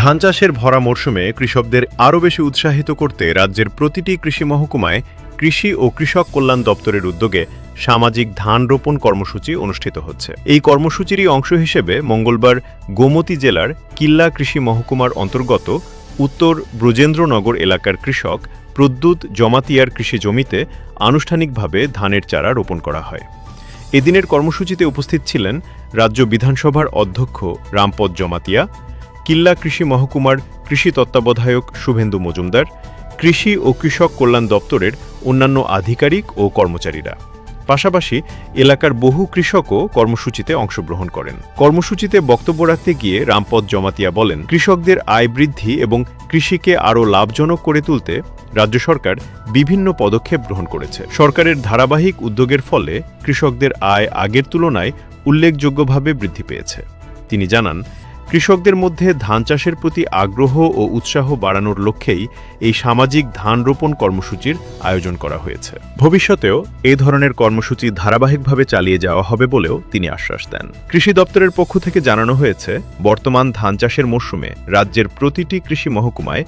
ধান চাষের ভরা মরশুমে কৃষকদের আরও বেশি উৎসাহিত করতে রাজ্যের প্রতিটি কৃষি মহকুমায় কৃষি ও কৃষক কল্যাণ দপ্তরের উদ্যোগে সামাজিক ধান রোপণ কর্মসূচি অনুষ্ঠিত হচ্ছে। এই কর্মসূচিরই অংশ হিসেবে মঙ্গলবার গোমতী জেলার কিল্লা কৃষি মহকুমার অন্তর্গত উত্তর ব্রজেন্দ্রনগর এলাকার কৃষক প্রদ্যুৎ জমাতিয়ার কৃষি জমিতে আনুষ্ঠানিকভাবে ধানের চারা রোপণ করা হয়। এদিনের কর্মসূচিতে উপস্থিত ছিলেন রাজ্য বিধানসভার অধ্যক্ষ রামপদ জমাতিয়া, কিল্লা কৃষি মহকুমার কৃষি তত্ত্বাবধায়ক শুভেন্দু মজুমদার, কৃষি ও কৃষক কল্যাণ দপ্তরের অন্যান্য আধিকারিক ও কর্মচারীরা। পাশাপাশি এলাকার বহু কৃষকও কর্মসূচিতে অংশগ্রহণ করেন। কর্মসূচিতে বক্তব্য রাখতে গিয়ে রামপদ জমাতিয়া বলেন, কৃষকদের আয় বৃদ্ধি এবং কৃষিকে আরও লাভজনক করে তুলতে রাজ্য সরকার বিভিন্ন পদক্ষেপ গ্রহণ করেছে। সরকারের ধারাবাহিক উদ্যোগের ফলে কৃষকদের আয় আগের তুলনায় উল্লেখযোগ্যভাবে বৃদ্ধি পেয়েছে। তিনি জানান, কৃষকদের মধ্যে ধান চাষের প্রতি আগ্রহ ও উৎসাহ বাড়ানোর লক্ষ্যেই এই সামাজিক ধান রোপণ কর্মসূচির আয়োজন করা হয়েছে। ভবিষ্যতেও এই ধরনের কর্মসূচি ধারাবাহিকভাবে চালিয়ে যাওয়া হবে বলেও তিনি আশ্বাস দেন। কৃষি দপ্তরের পক্ষ থেকে জানানো হয়েছে, বর্তমান ধান চাষের মরশুমে রাজ্যের প্রতিটি কৃষি মহকুমায়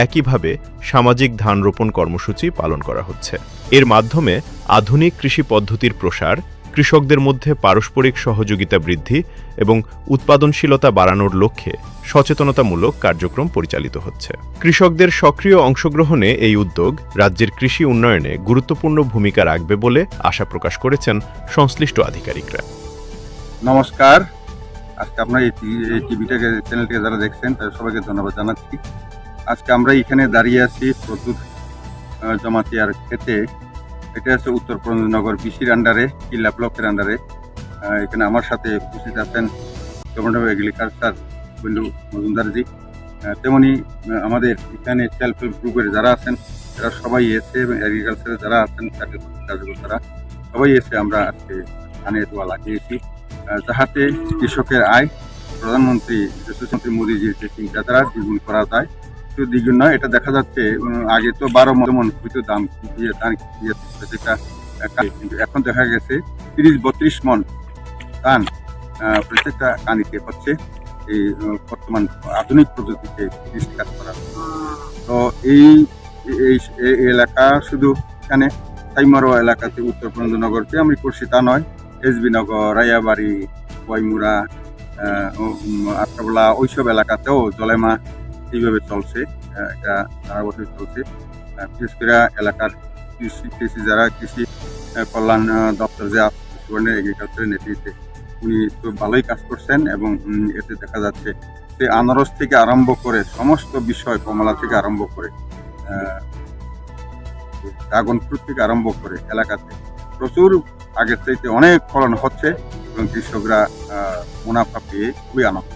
একইভাবে সামাজিক ধান রোপণ কর্মসূচি পালন করা হচ্ছে। এর মাধ্যমে আধুনিক কৃষি পদ্ধতির প্রসার, কৃষকদের মধ্যে পারস্পরিক সহযোগিতা বৃদ্ধি এবং উৎপাদনশীলতা বাড়ানোর লক্ষ্যে সচেতনতামূলক কার্যক্রম পরিচালিত হচ্ছে। কৃষকদের সক্রিয় অংশগ্রহণে এই উদ্যোগ রাজ্যের কৃষি উন্নয়নে গুরুত্বপূর্ণ ভূমিকা রাখবে বলে আশা প্রকাশ করেছেন সংশ্লিষ্ট আধিকারিকরা। নমস্কার, আজকে আপনারা এই টিভিটাকে চ্যানেলটিকে যারা দেখছেন তাদের সবাইকে ধন্যবাদ জানাচ্ছি। আজকে আমরা এখানে দাঁড়িয়ে আছি প্রদ্যুৎ জমাতিয়ার ক্ষেতে। এটা হচ্ছে উত্তর ব্রজেন্দ্রনগর বিসির আন্ডারে, কিল্লা ব্লকের আন্ডারে। এখানে আমার সাথে উপস্থিত আছেন গভর্নমেন্ট অফ এগ্রিকালচার শুভেন্দু মজুমদারজি। তেমনি আমাদের এখানে সেলফ হেল্প গ্রুপের যারা আছেন তারা সবাই এসে, এবং এগ্রিকালচারের যারা আছেন কার্যকর্তারা সবাই এসে আমরা আজকে ধানের দোয়া লাগিয়েছি, যাহাতে কৃষকের আয় প্রধানমন্ত্রী যশস্বী মোদীজির যে চিন্তাধারা দ্বিগুণ করা যায়। শুধু দ্বিগুণ নয়, এটা দেখা যাচ্ছে আগে তো 12 মন হয়তো দাম দিয়ে ধান যেটা, কিন্তু এখন দেখা গেছে 30-32 মন ধান প্রত্যেকটা কানিতে হচ্ছে এই বর্তমান আধুনিক পদ্ধতিতে কৃষিকাজ করা। তো এই এলাকা শুধু এখানে সাইমারো এলাকাতে উত্তর ব্রজেন্দ্রনগরতে আমি করছি তা নয়, এসবি নগর, রায়াবাড়ি, বইমুড়া, আটকাবলা, ওইসব এলাকাতেও জলেমা এইভাবে চলছে। এটা সারা বছর চলছে। বিশেষ করে এলাকার কৃষি যারা কৃষি কল্যাণ দপ্তর যে এগ্রিকালচারের নেতৃত্বে উনি তো ভালোই কাজ করছেন, এবং এতে দেখা যাচ্ছে যে আনারস থেকে আরম্ভ করে সমস্ত বিষয়, কমলা থেকে আরম্ভ করে ড্রাগন ফ্রুট থেকে আরম্ভ করে এলাকাতে প্রচুর আগের চাইতে অনেক ফলন হচ্ছে, এবং কৃষকরা মুনাফা পেয়ে খুবই আনন্দ।